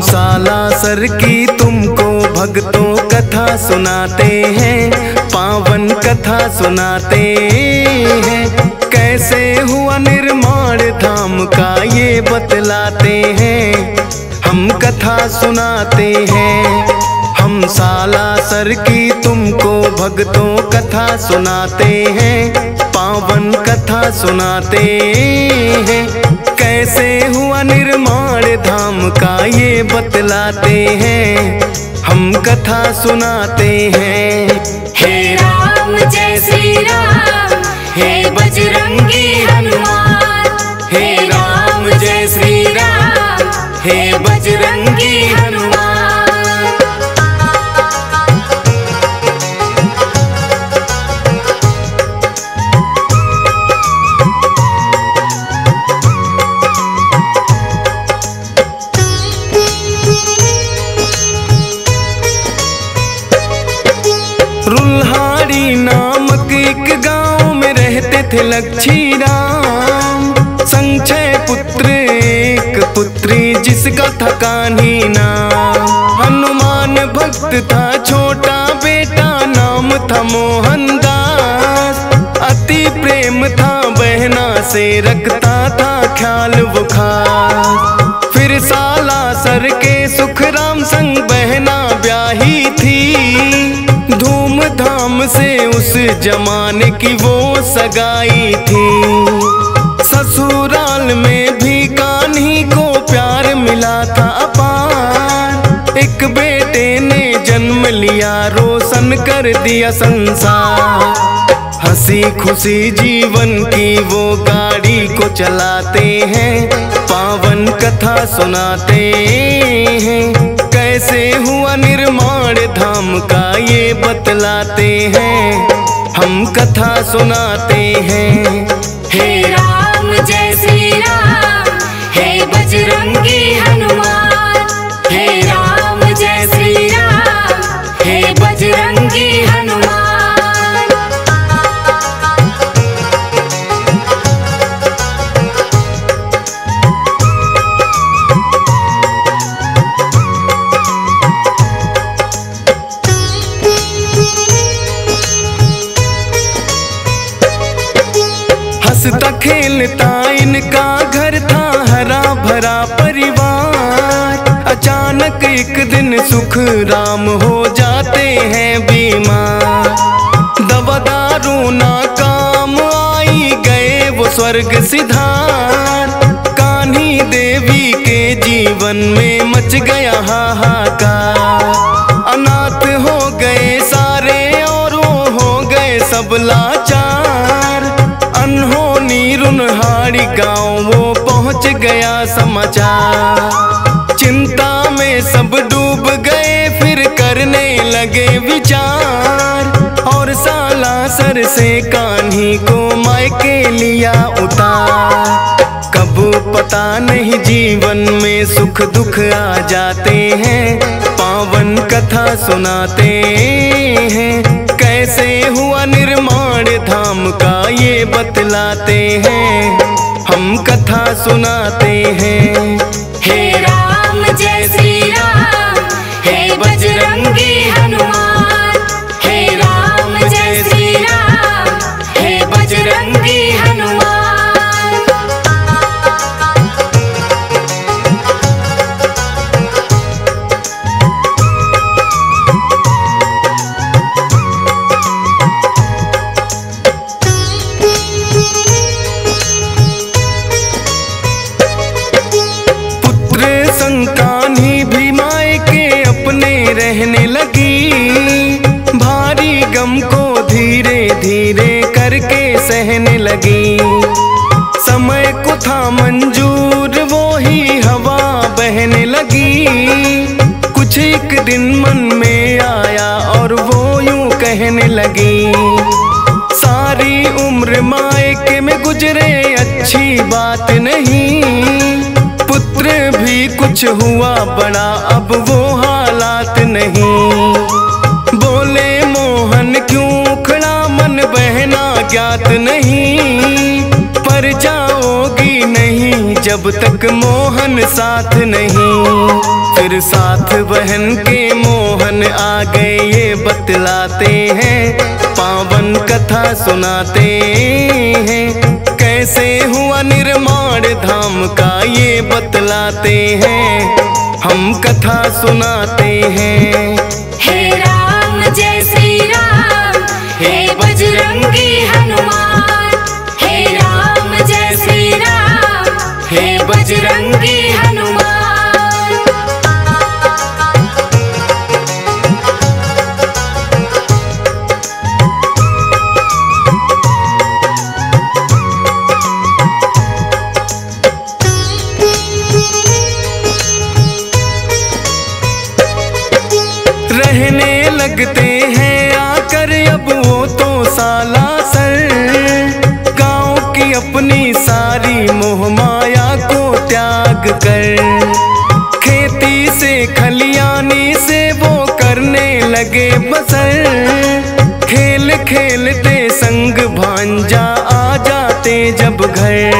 सालासर की तुमको भक्तों कथा सुनाते हैं, पावन कथा सुनाते हैं। कैसे हुआ निर्माण धाम का ये बतलाते हैं, हम कथा सुनाते हैं। हम सालासर की तुमको भक्तों कथा सुनाते हैं, पावन कथा सुनाते हैं। कैसे हुआ निर्माण धाम का ये बतलाते हैं, हम कथा सुनाते हैं। हे राम जय श्री राम, हे बजरंगी हनुमान। हे राम जय श्री राम, हे बजरंगी हनुमान। रुल्हाड़ी नामक एक गांव में रहते थे लक्ष्मी राम। संक्षय पुत्र एक पुत्री जिसका था कान्ही नाम। हनुमान भक्त था छोटा बेटा, नाम था मोहनदास। अति प्रेम था बहना से, रखता था ख्याल वो खास। फिर सालासर के सुखराम संग बहना ब्याही थी। धूमधाम से उस जमाने की वो सगाई थी। ससुराल में भी कान्ही को प्यार मिला था अपार। एक बेटे ने जन्म लिया, रोशन कर दिया संसार। हंसी खुशी जीवन की वो गाड़ी को चलाते हैं, पावन कथा सुनाते हैं। कैसे हुआ निर्माण धाम का ये बतलाते हैं, हम कथा सुनाते हैं। हे राम जय श्री राम, हे बजरंगी हनुमान। हे राम जय श्री राम, हे बजरंगी हनुमान। हंसता खेलता इनका घर था, हरा भरा परिवार। अचानक एक दिन सुख राम हो जाते हैं बीमार। दवा दारू ना काम आई, गए वो स्वर्ग सिधार। कान्ही देवी के जीवन में मच गया हाहाकार। अनाथ हो गए सारे और वो हो गए सब लाचार। अनहोनी रुल्हाड़ी गाँव वो पहुँच गया समाचार। चिंता में सब डूब गए, फिर करने लगे विचार। और सालासर से कान्ही को मायके लिया उतार। कब पता नहीं जीवन में सुख दुख आ जाते हैं, पावन कथा सुनाते हैं। कैसे हुआ निर्माण धाम का ये बतलाते हैं, हम कथा सुनाते हैं। हे राम जय श्री राम, हे बजरंगी हनुमान। हे राम जय श्री राम, हे बजरंगी हनुमान। कान्ही भी मायके अपने रहने लगी। भारी गम को धीरे धीरे करके सहने लगी। समय को था मंजूर, वो ही हवा बहने लगी। कुछ एक दिन मन में आया और वो यूं कहने लगी, सारी उम्र मायके में गुजरे अच्छी बात नहीं। पुत्र भी कुछ हुआ बड़ा, अब वो हालात नहीं। बोले मोहन क्यों खड़ा मन, बहना ज्ञात नहीं। पर जाओगी नहीं जब तक मोहन साथ नहीं। फिर साथ बहन के मोहन आ गए ये बतलाते हैं, पावन कथा सुनाते हैं। कैसे हुआ निर्माण धाम का ये बतलाते हैं, हम कथा सुनाते हैं। हे राम जय श्री राम, हे बजरंगी हनुमान। हे राम जय श्री राम, हे बजरंगी हनुमान। रहने लगते हैं आकर अब वो तो सालासर, गाँव की अपनी सारी मोह माया को त्याग कर। खेती से खलियानी से वो करने लगे बसर। खेल खेलते संग भांजा आ जाते जब घर।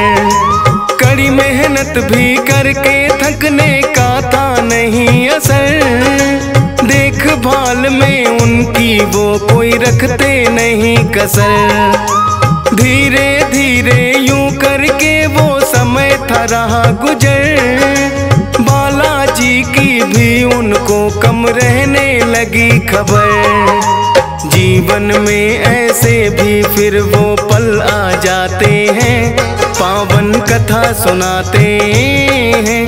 कड़ी मेहनत भी करके थकने का था नहीं असर। देखभाल में उनकी वो कोई रखते नहीं कसर। धीरे धीरे यूं करके वो समय था रहा गुजर। बालाजी की भी उनको कम रहने लगी खबर। जीवन में ऐसे भी फिर वो पल आ जाते हैं, पावन कथा सुनाते हैं।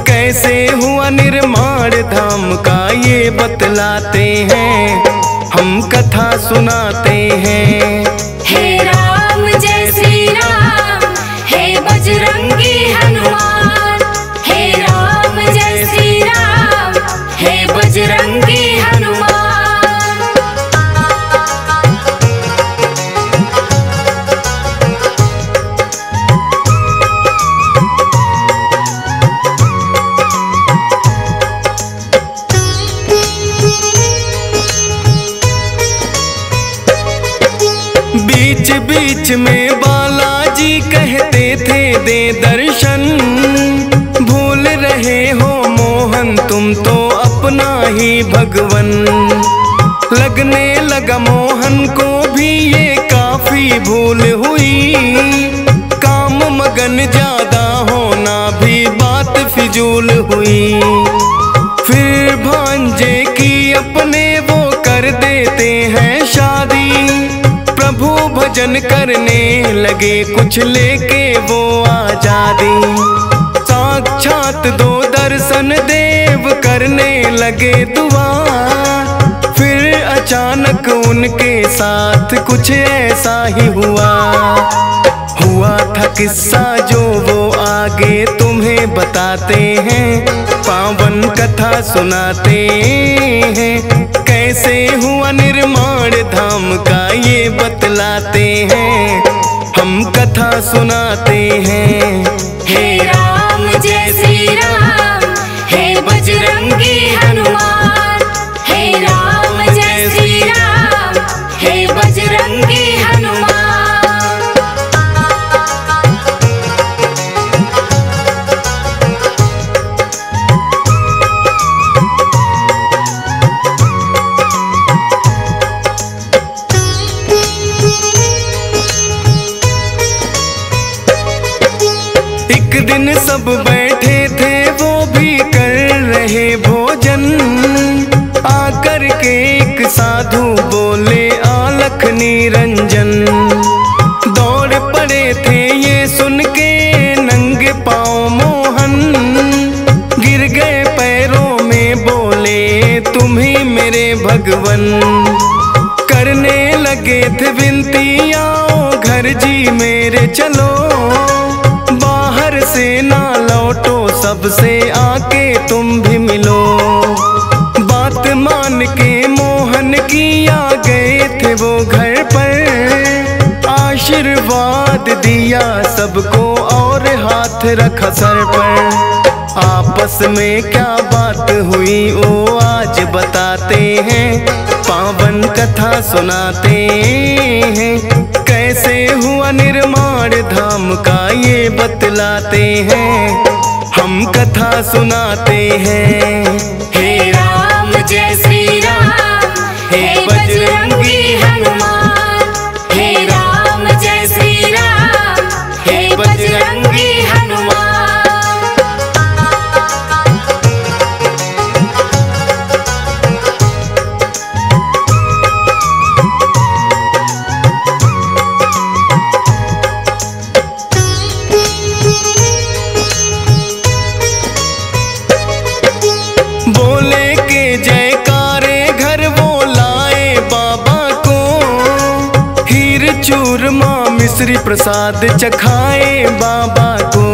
कैसे हुआ निर्माण धाम का ये बतलाते हैं, हम कथा सुनाते हैं। हे राम जय श्री राम, हे बजरंगी हनुमान। हे राम जय श्री राम, हे बजरंगी हनुमान। बीच बीच में बालाजी कहते थे दे दर्शन। भूल रहे हो मोहन तुम तो अपना ही भगवन। लगने लगा मोहन को भी ये काफी भूल हुई। काम मगन ज्यादा होना भी बात फिजूल हुई। फिर भांजे की अपने वो कर देते हैं शादी। प्रभु भजन करने लगे कुछ लेके वो आजादी। साक्षात दो दर्शन देव करने लगे दुआ। फिर अचानक उनके साथ कुछ ऐसा ही हुआ था किस्सा जो वो आगे तुम्हें बताते हैं, पावन कथा सुनाते हैं। कैसे हुआ निर्माण धाम का ये बतलाते हैं, हम कथा सुनाते हैं। हे राम जय श्री राम, हे बजरंगी हनुमान। हे राम जय श्री राम, हे बजरंगी हनुमान। एक दिन सब बैठे थे वो भी कर रहे भोजन। आकर के एक साधु बोले आलख निरंजन। दौड़ पड़े थे ये सुन के नंगे पाँव मोहन। गिर गए पैरों में बोले तुम ही मेरे भगवन। करने लगे थे विनती आओ घर जी मेरे चलो। से ना लौटो सबसे आके तुम भी मिलो। बात मान के मोहन की आ गए थे वो घर पर। आशीर्वाद दिया सबको और हाथ रखा सर पर। आपस में क्या बात हुई वो आज बताते हैं, पावन कथा सुनाते हैं। कैसे हुआ निर्माण धाम का ये बतलाते हैं, हम कथा सुनाते हैं। हे राम जय श्री राम, हे बजरंगी हनुमान। हे राम जय श्री राम, हे बजरंगी हनुमान। बोले के जयकारे घर वो लाए बाबा को, हीर चूरमा मिश्री प्रसाद चखाए बाबा को।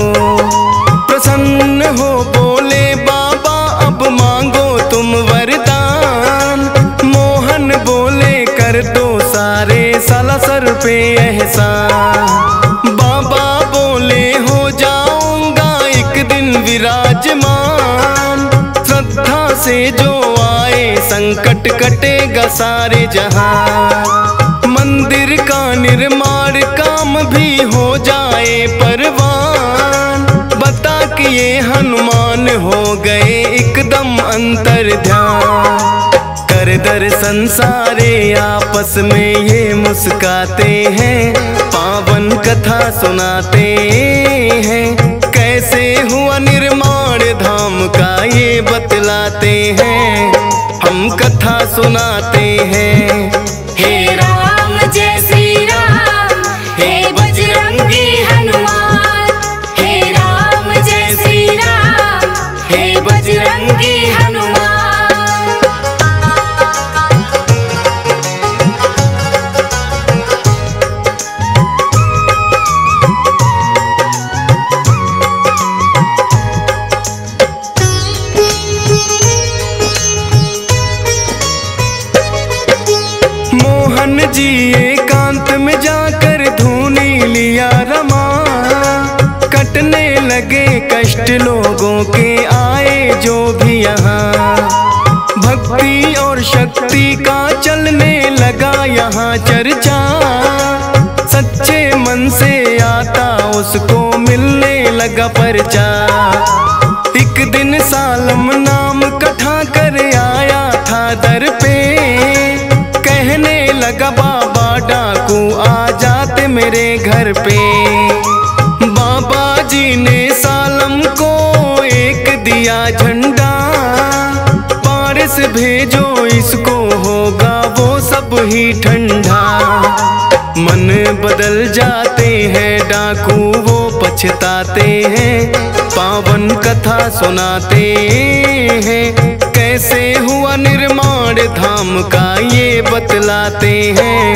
प्रसन्न हो बोले बाबा अब मांगो तुम वरदान, मोहन बोले कर दो सारे साला सर पे एहसान। बाबा बोले हो जाऊंगा एक दिन विराजमान, श्रद्धा से जो आए संकट कटेगा सारे जहां। मंदिर का निर्माण काम भी हो जाए परवान, बता कि ये हनुमान हो गए एकदम अंतर ध्यान। कर दर्शन सारे आपस में ये मुस्काते हैं, पावन कथा सुनाते हैं। कैसे हुआ निर्माण धाम का ये बतलाते हैं, हम कथा सुनाते हैं। हे राम जय श्री राम, हे बजरंगी हनुमान। हे राम जय श्री राम, हे बजरंगी हनुमान। मोहन जी एकांत में जाकर धूनी लिया रमा, कटने लगे कष्ट लोगों के आए जो भी यहाँ। भक्ति और शक्ति का चलने लगा यहाँ चर्चा, सच्चे मन से आता उसको मिलने लगा परचा। एक दिन सालम नाम कथा कर आया था दर पे, कहने लगा बाबा डाकू आ जाते मेरे घर पे। बाबा जी ने सालम को एक दिया झंडा, पारस भेजो इसको होगा वो सब ही ठंडा। मन बदल जाते हैं डाकू वो पछताते हैं, पावन कथा सुनाते हैं। कैसे हुआ निर्माण धाम का ये बतलाते हैं,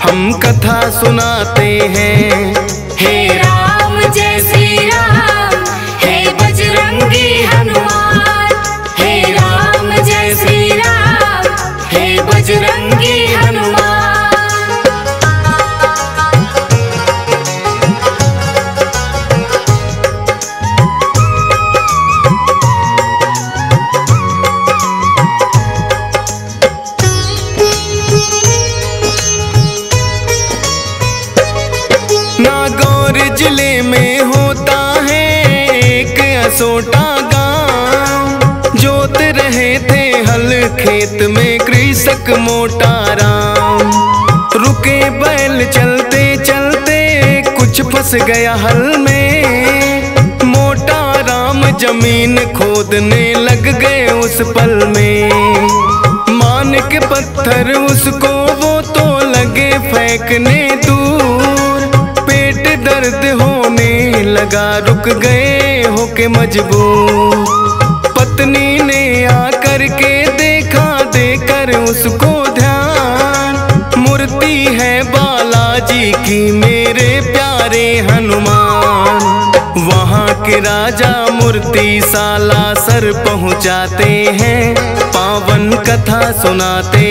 हम कथा सुनाते हैं। हे राम जय श्री राम, हे बजरंगी हनुमान। हे राम जय श्री राम, हे बजरंगी हनुमान। नागौर जिले में होता है एक असोटा गांव, जोत रहे थे हल खेत में कृषक मोटा राम। रुके बैल चलते चलते कुछ फंस गया हल में, मोटा राम जमीन खोदने लग गए उस पल में। मान के पत्थर उसको वो तो लगे फेंकने दूर, पेट दर्द होने लगा रुक गए होके मजबूर। पत्नी ने आकर के देखा देकर उसको ध्यान, मूर्ति है बालाजी की मेरे प्यारे हनुमान। वहाँ के राजा मूर्ति साला सर पहुँचाते हैं, पावन कथा सुनाते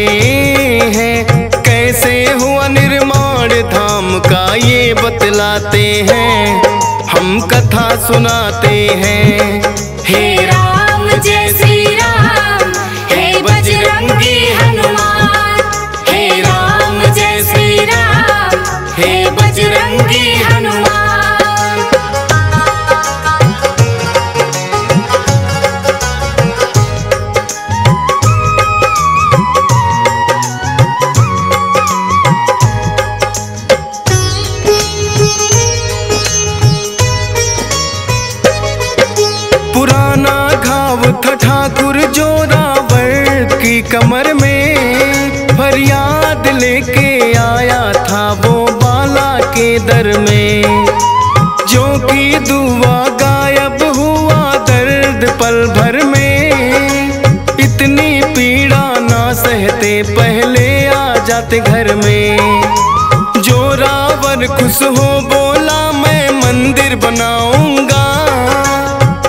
हैं। कैसे हुआ निर्माण धाम का ये बतलाते हैं, हम कथा सुनाते हैं। हे राम जय श्री राम, हे बजरंगी हनुमान। हे राम जय श्री राम, हे ठाकुर जोरावर की कमर में फरियाद लेके आया था वो बाला के दर में। जो की दुआ गायब हुआ दर्द पल भर में, इतनी पीड़ा ना सहते पहले आ जाते घर में। जोरावर खुश हो बोला मैं मंदिर बनाऊंगा,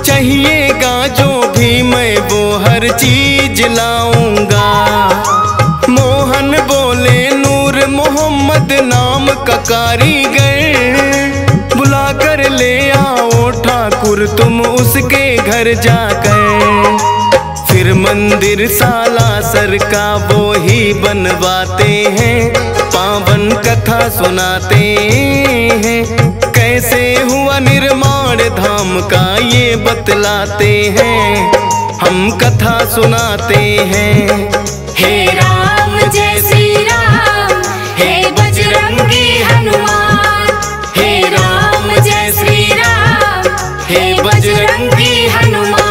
चाहिएगा जो भी मैं वो हर चीज लाऊंगा। मोहन बोले नूर मोहम्मद नाम का कारीगर, बुला कर ले आओ ठाकुर तुम उसके घर जाकर। फिर मंदिर सालासर का वो ही बनवाते हैं, पावन कथा सुनाते हैं। कैसे हुआ निर्माण धाम का ये बतलाते हैं, हम कथा सुनाते हैं। हे राम जय श्री राम, हे बजरंगी हनुमान। हे राम जय श्री राम, हे बजरंगी हनुमान।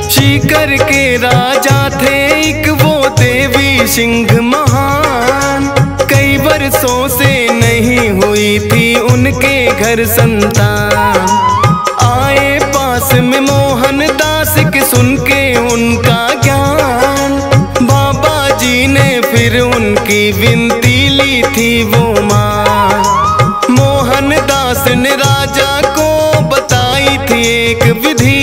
सीकर के राजा थे एक वो देवी सिंह महान, कई वर्षों से नहीं हुई थी उनके घर संतान। आए पास में मोहन दास के सुन के उनका ज्ञान, बाबा जी ने फिर उनकी विनती ली थी वो माँ। मोहन दास ने राजा को बताई थी एक विधि,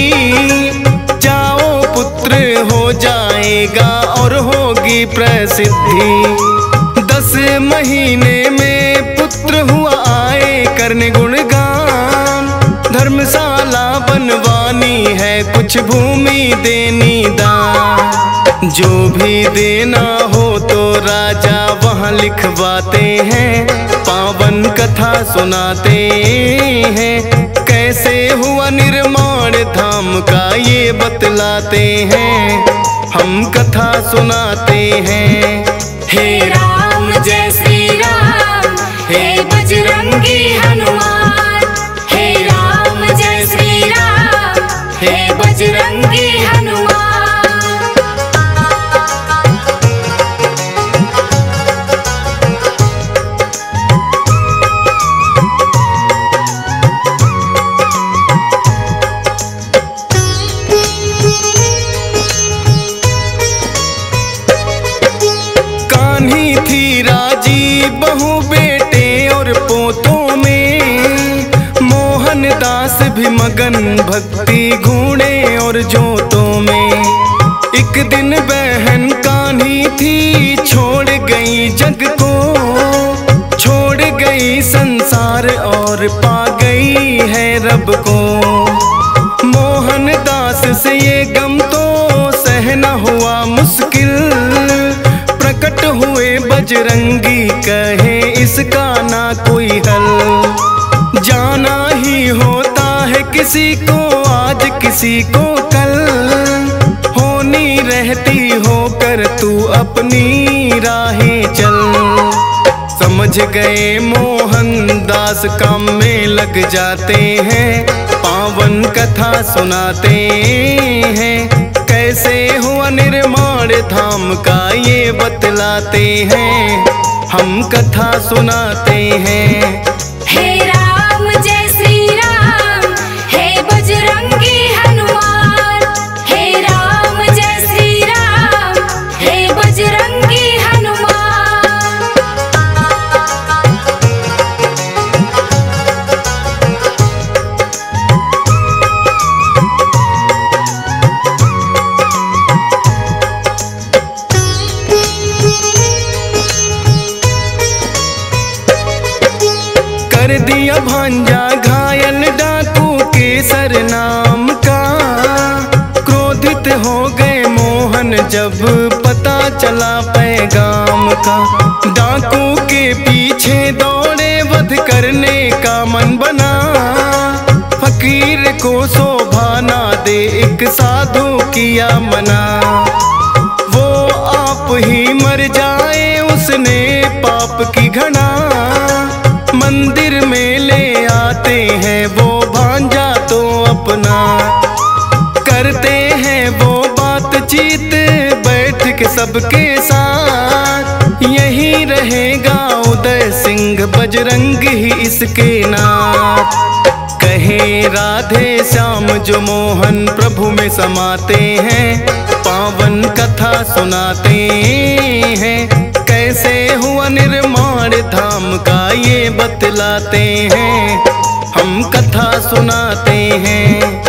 हो जाएगा और होगी प्रसिद्धि। 10 महीने में पुत्र हुआ आए करने गुणगान, धर्मशाला बनवानी है कुछ भूमि देनी दान। जो भी देना हो तो राजा वहाँ लिखवाते हैं, पावन कथा सुनाते हैं। कैसे हुआ निर्माण धाम का ये बतलाते हैं, हम कथा सुनाते हैं। हे राम जय श्री राम, हे बजरंगी हनुमान। हे राम जय श्री राम, हे बजरंगी हनुमान। बहू बेटे और पोतों में, मोहन दास भी मगन भक्ति घूणे और जोतों में। एक दिन बहन कान्ही थी छोड़ गई जग को, छोड़ गई संसार और पा गई है रब को। मोहन दास से ये गम तो सहना हुआ मुश्किल, प्रकट हुए बजरंगी कहे इसका ना कोई हल। जाना ही होता है किसी को आज किसी को कल, होनी रहती होकर तू अपनी राहें चल। समझ गए मोहन दास काम में लग जाते हैं, पावन कथा सुनाते हैं। कैसे हुआ निर्माण धाम का ये बतलाते हैं, हम कथा सुनाते हैं। हे राम जय श्री राम, हे बजरंगी हनुमान। हे राम जय श्री राम, हे बजरंगी हनुमान। कर दिया भांजा घायल डाकू के सरनाम का, क्रोधित हो गए मोहन जब पता चला पैगाम का। डाकू के पीछे दौड़े वध करने का मन बना, फकीर को सो एक साधु किया मना। वो आप ही मर जाए उसने पाप की घना। मंदिर में ले आते हैं वो भांजा तो अपना। करते हैं वो बातचीत बैठ के सबके साथ। यही रहेगा उदय सिंह बजरंग ही इसके नाथ। कहे राधे श्याम जो मोहन प्रभु में समाते हैं। पावन कथा सुनाते हैं। कैसे हुआ निर्माण धाम का ये बतलाते हैं। हम कथा सुनाते हैं।